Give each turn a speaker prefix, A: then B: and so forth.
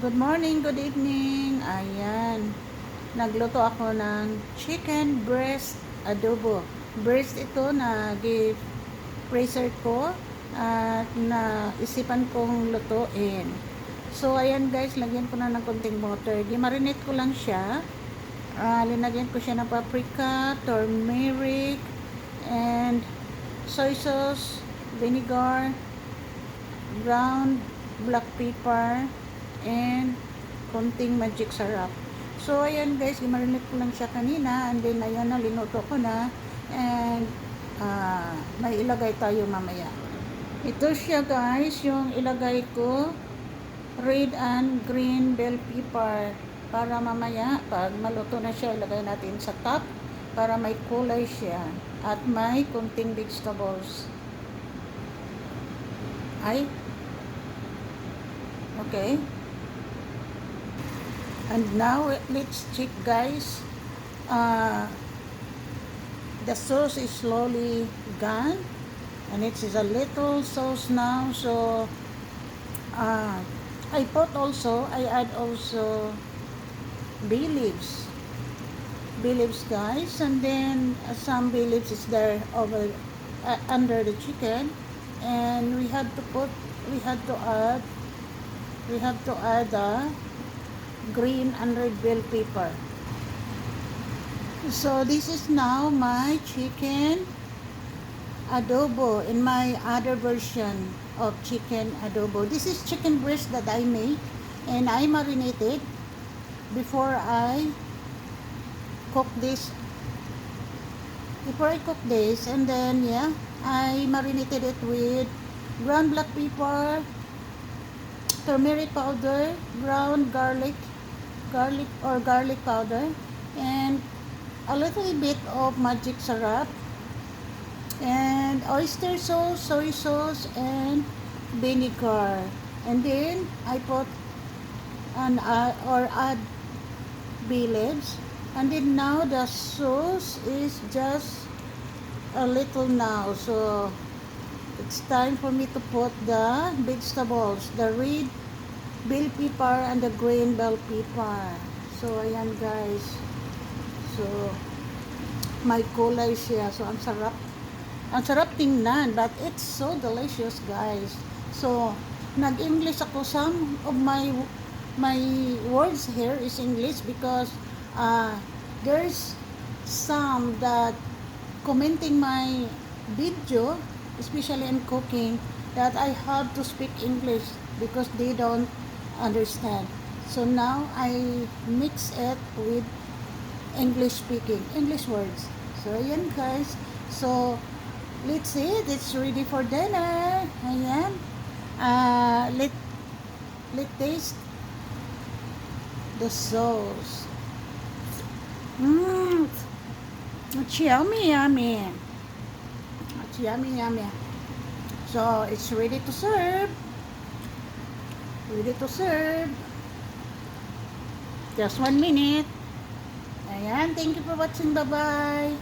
A: Good morning, good evening. Ayan. Nagluto ako ng chicken breast adobo. Breast ito na freezer ko at na isipan kong lutuin. So, ayan guys, lagyan ko na ng konting water. Marinate ko lang siya. Linagyan ko siya ng paprika, turmeric, and soy sauce, vinegar, ground black pepper, and konting magic sarap. So, ayan guys, i-marinate ko lang siya kanina, and then ayan na, linuto ko na, and may ilagay tayo mamaya. Ito siya guys, yung ilagay ko, red and green bell pepper, para mamaya, pag maluto na siya, ilagay natin sa top, para may kulay siya, at may konting vegetables. Okay. And now let's check guys. The sauce is slowly gone, and it is a little sauce now. So I add also bay leaves guys, and then some bay leaves is there over under the chicken, and we have to add green and red bell pepper. So this is now my chicken adobo in my other version of chicken adobo. This is chicken breast that I make, and I marinated before I cook this. And then I marinated it with ground black pepper, turmeric powder, ground garlic powder, and a little bit of magic syrup, and oyster sauce, soy sauce, and vinegar. And then I put add bay leaves. And then now the sauce is just a little now. So it's time for me to put the vegetables, the red bell pepper and the green bell pepper. So ayan guys. So may kulay siya. So ang sarap. Ang sarap tingnan, but it's so delicious guys. So nag-English ako. Some of my words here is English because there's some that commenting my video, especially in cooking, that I have to speak English because they don't understand. So now I mix it with English words. So ayan guys. So let's see, it's ready for dinner. Ayan. Let taste the sauce. It's yummy. It's yummy. So it's ready to serve. Just 1 minute. Ayan, thank you for watching. Bye-bye.